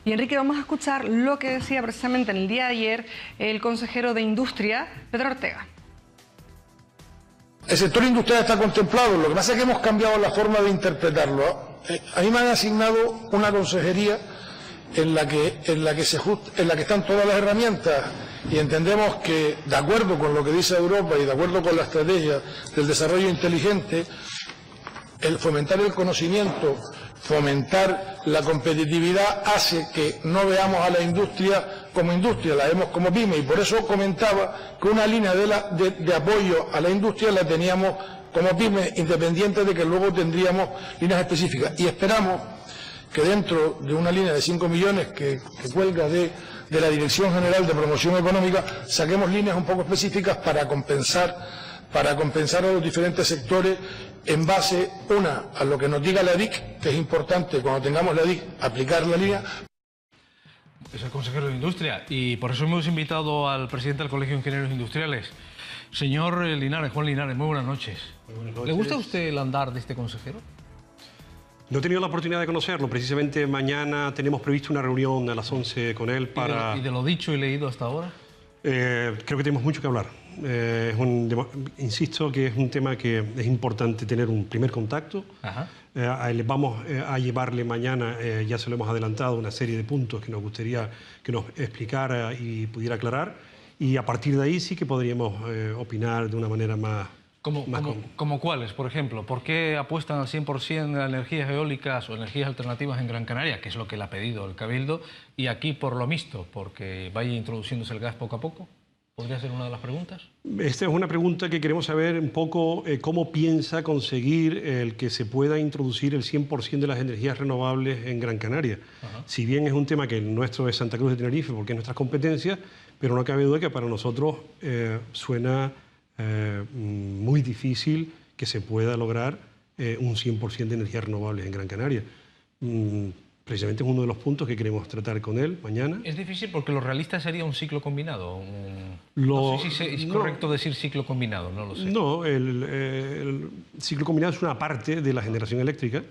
Y Enrique, vamos a escuchar lo que decía precisamente en el día de ayer el consejero de Industria, Pedro Ortega. El sector industrial está contemplado, lo que pasa es que hemos cambiado la forma de interpretarlo. A mí me han asignado una consejería en la que están todas las herramientas y entendemos que, de acuerdo con lo que dice Europa y de acuerdo con la estrategia del desarrollo inteligente, el fomentar el conocimiento, fomentar la competitividad hace que no veamos a la industria como industria, la vemos como pyme, y por eso comentaba que una línea de apoyo a la industria la teníamos como pyme, independiente de que luego tendríamos líneas específicas. Y esperamos que dentro de una línea de 5 millones que cuelga de la Dirección General de Promoción Económica, saquemos líneas un poco específicas para compensar a los diferentes sectores en base, a lo que nos diga la DIC, que es importante cuando tengamos la DIC aplicar la línea. Es el consejero de Industria y por eso hemos invitado al presidente del Colegio de Ingenieros Industriales. Señor Linares, Juan Linares, muy buenas noches. Muy buenas noches. ¿Le gusta a usted el andar de este consejero? No he tenido la oportunidad de conocerlo. Precisamente mañana tenemos previsto una reunión a las 11 con él para... ¿Y de lo dicho y leído hasta ahora? Creo que tenemos mucho que hablar. Insisto que es un tema que es importante tener un primer contacto. Vamos a llevarle mañana, ya se lo hemos adelantado, una serie de puntos que nos gustaría que nos explicara y pudiera aclarar. Y a partir de ahí sí que podríamos opinar de una manera más... ¿Como cuáles, por ejemplo? ¿Por qué apuestan al 100% a energías eólicas o energías alternativas en Gran Canaria, que es lo que le ha pedido el Cabildo, y aquí por lo mixto, porque vaya introduciéndose el gas poco a poco? ¿Podría ser una de las preguntas? Esta es una pregunta que queremos saber un poco cómo piensa conseguir el que se pueda introducir el 100% de las energías renovables en Gran Canaria. Si bien es un tema que el nuestro es Santa Cruz de Tenerife, porque es nuestras competencias, pero no cabe duda que para nosotros suena muy difícil que se pueda lograr un 100% de energías renovables en Gran Canaria. Precisamente es uno de los puntos que queremos tratar con él mañana. Es difícil porque lo realista sería un ciclo combinado. No sé si es correcto decir ciclo combinado, no lo sé. No, el ciclo combinado es una parte de la generación eléctrica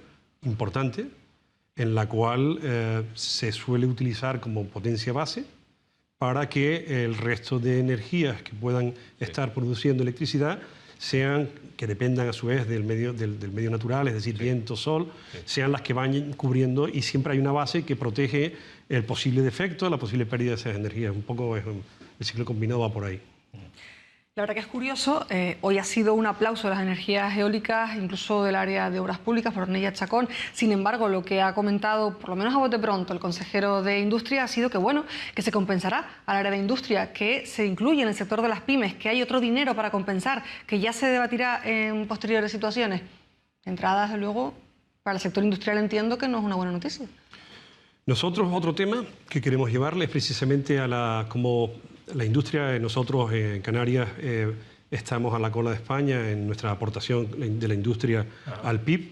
importante, en la cual se suele utilizar como potencia base para que el resto de energías que puedan estar produciendo electricidad que dependan a su vez del medio natural, es decir, viento, sol, sean las que van cubriendo, y siempre hay una base que protege el posible defecto, la posible pérdida de esas energías. Un poco el ciclo combinado va por ahí. La verdad que es curioso, hoy ha sido un aplauso de las energías eólicas, incluso del área de obras públicas, por Ornella Chacón. Sin embargo, lo que ha comentado, por lo menos a bote pronto, el consejero de Industria ha sido que, bueno, que se compensará al área de Industria, que se incluye en el sector de las pymes, que hay otro dinero para compensar, que ya se debatirá en posteriores situaciones. De entrada, desde luego, para el sector industrial entiendo que no es una buena noticia. Nosotros, otro tema que queremos llevarle es precisamente como la industria. Nosotros en Canarias estamos a la cola de España en nuestra aportación de la industria al PIB,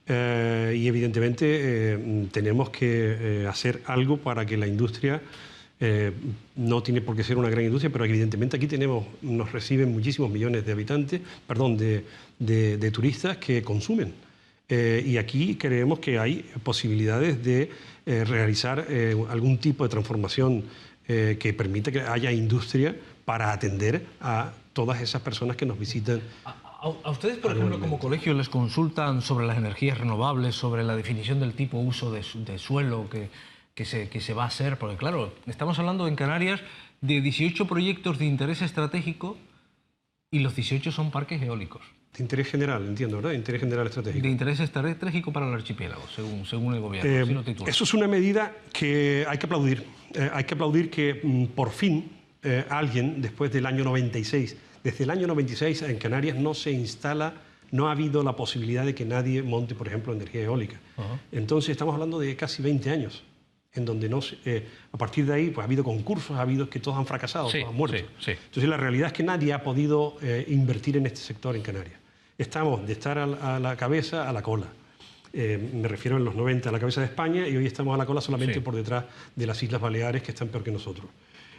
y evidentemente tenemos que hacer algo para que la industria, no tiene por qué ser una gran industria, pero evidentemente aquí nos reciben muchísimos millones de habitantes, de turistas que consumen. Y aquí creemos que hay posibilidades de realizar algún tipo de transformación que permita que haya industria para atender a todas esas personas que nos visitan. ¿A ustedes, por ejemplo, como colegio, les consultan sobre las energías renovables, sobre la definición del tipo uso de suelo que se va a hacer? Porque claro, estamos hablando en Canarias de 18 proyectos de interés estratégico y los 18 son parques eólicos. De interés general, entiendo, ¿verdad? De interés general estratégico. De interés estratégico para el archipiélago, según el gobierno. Eso es una medida que hay que aplaudir. Hay que aplaudir que por fin alguien, después del año 96, desde el año 96 en Canarias no ha habido la posibilidad de que nadie monte, por ejemplo, energía eólica. Entonces estamos hablando de casi 20 años, en donde a partir de ahí pues, ha habido concursos, ha habido que todos han fracasado, todos han muerto. Entonces la realidad es que nadie ha podido invertir en este sector en Canarias. Estamos de estar a la cabeza a la cola. Me refiero en los 90 a la cabeza de España, y hoy estamos a la cola solamente por detrás de las Islas Baleares, que están peor que nosotros.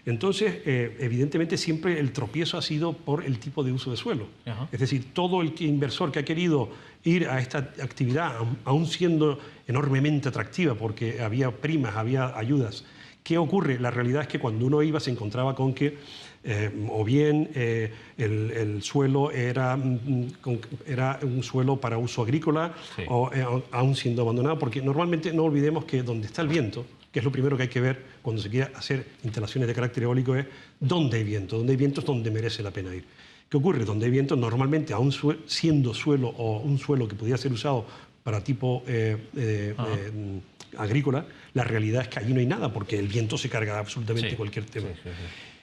Entonces, evidentemente, siempre el tropiezo ha sido por el tipo de uso de suelo. Ajá. Es decir, todo el inversor que ha querido ir a esta actividad, aún siendo enormemente atractiva, porque había primas, había ayudas, ¿qué ocurre? La realidad es que cuando uno iba se encontraba con que o bien el suelo era un suelo para uso agrícola, sí, o aún siendo abandonado, porque normalmente no olvidemos que donde está el viento, que es lo primero que hay que ver cuando se quiere hacer instalaciones de carácter eólico, es dónde hay viento. Donde hay viento es donde merece la pena ir. ¿Qué ocurre? Donde hay viento, normalmente, aún siendo suelo o un suelo que pudiera ser usado para tipo agrícola, la realidad es que allí no hay nada, porque el viento se carga absolutamente, sí, cualquier tema. Sí, sí, sí.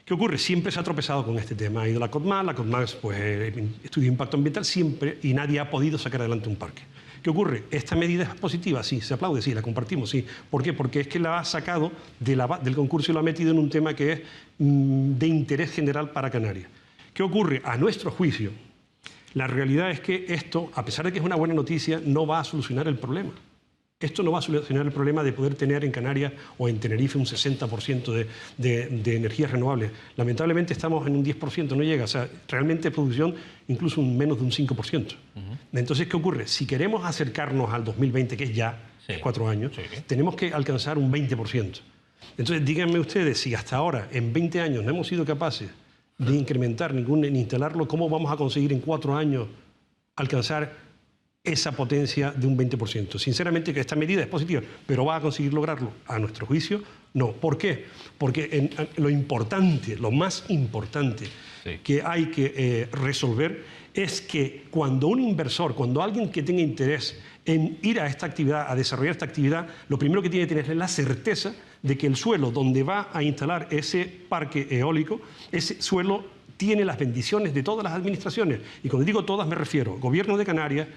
¿Qué ocurre? Siempre se ha tropezado con este tema. Ha ido la CODMAS pues, estudia impacto ambiental siempre, y nadie ha podido sacar adelante un parque. ¿Qué ocurre? ¿Esta medida es positiva? Sí, se aplaude, sí, la compartimos, sí. ¿Por qué? Porque es que la ha sacado del concurso y lo ha metido en un tema que es de interés general para Canarias. ¿Qué ocurre? A nuestro juicio, la realidad es que esto, a pesar de que es una buena noticia, no va a solucionar el problema. Esto no va a solucionar el problema de poder tener en Canarias o en Tenerife un 60% de energías renovables. Lamentablemente estamos en un 10%, no llega. O sea, realmente producción incluso menos de un 5%. Entonces, ¿qué ocurre? Si queremos acercarnos al 2020, que es ya, sí, es 4 años, sí, tenemos que alcanzar un 20%. Entonces, díganme ustedes, si hasta ahora, en 20 años, no hemos sido capaces de incrementar ni instalarlo, ¿cómo vamos a conseguir en 4 años alcanzar esa potencia de un 20%? Sinceramente, que esta medida es positiva, pero ¿va a conseguir lograrlo? A nuestro juicio, no. ¿Por qué? Porque lo importante, lo más importante, sí, que hay que resolver es que cuando un inversor, cuando alguien que tenga interés en ir a esta actividad, a desarrollar esta actividad, lo primero que tiene que tener es la certeza de que el suelo donde va a instalar ese parque eólico, ese suelo tiene las bendiciones de todas las administraciones. Y cuando digo todas me refiero al Gobierno de Canarias,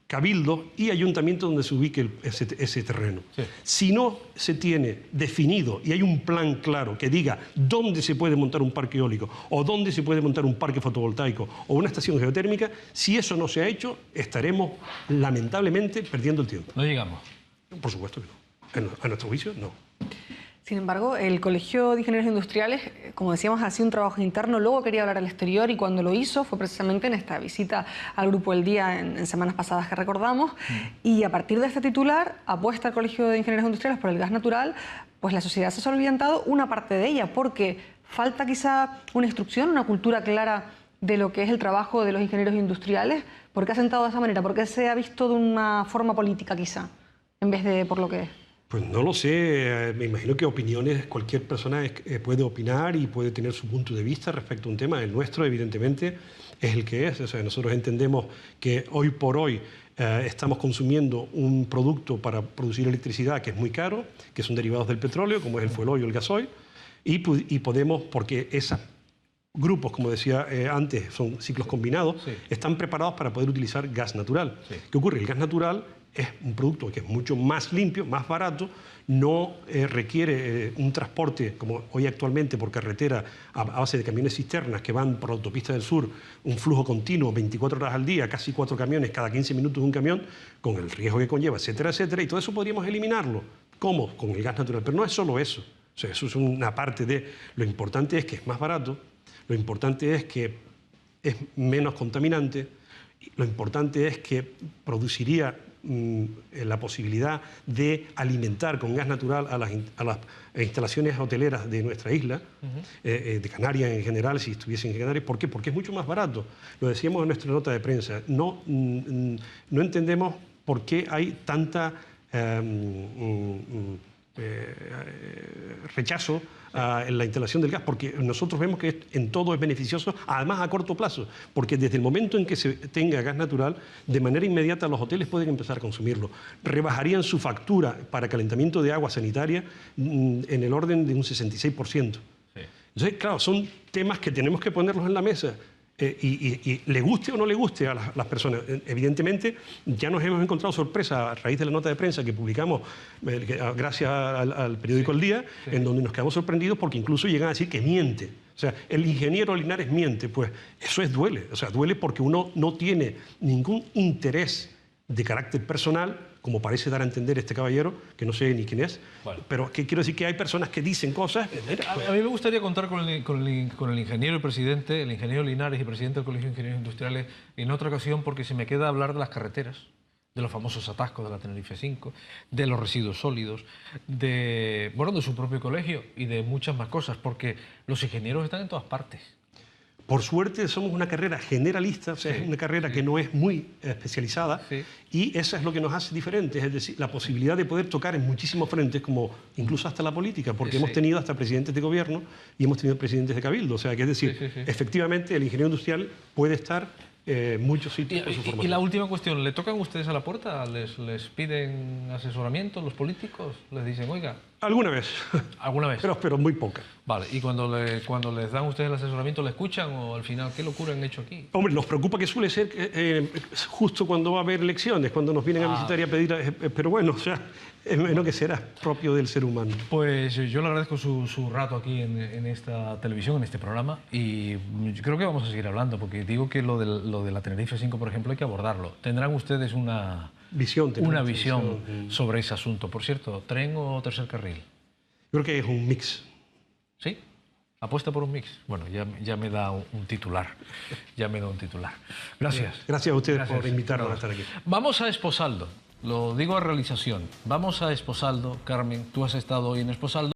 Cabildo y Ayuntamiento donde se ubique ese terreno. Sí. Si no se tiene definido y hay un plan claro que diga dónde se puede montar un parque eólico o dónde se puede montar un parque fotovoltaico o una estación geotérmica, si eso no se ha hecho, estaremos lamentablemente perdiendo el tiempo. ¿No llegamos? Por supuesto que no. A nuestro juicio, no. Sin embargo, el Colegio de Ingenieros Industriales, como decíamos, hacía un trabajo interno, luego quería hablar al exterior y cuando lo hizo fue precisamente en esta visita al Grupo El Día en semanas pasadas que recordamos. Y a partir de este titular, apuesta el Colegio de Ingenieros Industriales por el gas natural, pues la sociedad se ha olvidado una parte de ella, porque falta quizá una instrucción, una cultura clara de lo que es el trabajo de los ingenieros industriales. ¿Por qué ha sentado de esa manera? ¿Por qué se ha visto de una forma política quizá, en vez de por lo que es? Pues no lo sé, me imagino que opiniones, cualquier persona puede opinar y puede tener su punto de vista respecto a un tema. El nuestro, evidentemente, es el que es. O sea, nosotros entendemos que hoy por hoy estamos consumiendo un producto para producir electricidad que es muy caro, que son derivados del petróleo, como es el fuel oil o el gasoil, y podemos, porque esos grupos, como decía antes, son ciclos combinados, sí, están preparados para poder utilizar gas natural. Sí. ¿Qué ocurre? El gas natural es un producto que es mucho más limpio, más barato, no requiere un transporte como hoy actualmente por carretera a base de camiones cisternas que van por la autopista del sur, un flujo continuo, 24 horas al día, casi 4 camiones, cada 15 minutos un camión, con el riesgo que conlleva, etcétera, etcétera, y todo eso podríamos eliminarlo. ¿Cómo? Con el gas natural. Pero no es solo eso. O sea, eso es una parte de... Lo importante es que es más barato, lo importante es que es menos contaminante, lo importante es que produciría la posibilidad de alimentar con gas natural a las instalaciones hoteleras de nuestra isla, de Canarias en general, si estuviesen en Canarias. ¿Por qué? Porque es mucho más barato. Lo decíamos en nuestra nota de prensa. No entendemos por qué hay tanta rechazo en la instalación del gas, porque nosotros vemos que en todo es beneficioso, además a corto plazo, porque desde el momento en que se tenga gas natural, de manera inmediata los hoteles pueden empezar a consumirlo. Rebajarían su factura para calentamiento de agua sanitaria en el orden de un 66%. Sí. Entonces, claro, son temas que tenemos que ponerlos en la mesa. Y le guste o no le guste a las personas. Evidentemente, ya nos hemos encontrado sorpresa a raíz de la nota de prensa que publicamos gracias al periódico El Día, sí, en donde nos quedamos sorprendidos porque incluso llegan a decir que miente. O sea, el ingeniero Linares miente. Pues eso duele. O sea, duele porque uno no tiene ningún interés de carácter personal como parece dar a entender este caballero, que no sé ni quién es, Vale. pero que quiero decir que hay personas que dicen cosas. A mí me gustaría contar con el ingeniero y presidente, el ingeniero Linares y presidente del Colegio de Ingenieros Industriales, en otra ocasión, porque se me queda hablar de las carreteras, de los famosos atascos de la Tenerife 5, de los residuos sólidos, de su propio colegio y de muchas más cosas, porque los ingenieros están en todas partes. Por suerte somos una carrera generalista, o sea, es una carrera que no es muy especializada, y eso es lo que nos hace diferentes, es decir, la posibilidad de poder tocar en muchísimos frentes, como incluso hasta la política, porque hemos tenido hasta presidentes de gobierno y hemos tenido presidentes de cabildo, o sea, que es decir, efectivamente el ingeniero industrial puede estar en muchos sitios con su formación. Y la última cuestión, ¿le tocan ustedes a la puerta? ¿Les piden asesoramiento los políticos? ¿Les dicen, oiga? Alguna vez. ¿Alguna vez? Pero muy poca. Vale, ¿y cuando les dan ustedes el asesoramiento, le escuchan o al final qué locura han hecho aquí? Hombre, nos preocupa que suele ser justo cuando va a haber elecciones, cuando nos vienen a visitar y a pedir... pero bueno, o sea, es menos que será propio del ser humano. Pues yo le agradezco su rato aquí en esta televisión, en este programa, y yo creo que vamos a seguir hablando, porque digo que lo de la Tenerife 5, por ejemplo, hay que abordarlo. ¿Tendrán ustedes una visión sobre ese asunto? Por cierto, ¿tren o tercer carril? Yo creo que es un mix. ¿Sí? ¿Apuesta por un mix? Bueno, ya me da un titular. Ya me da un titular. Gracias. Gracias a ustedes por invitarnos a estar aquí. Vamos a Esposaldo. Lo digo a realización. Vamos a Esposaldo. Carmen, tú has estado hoy en Esposaldo.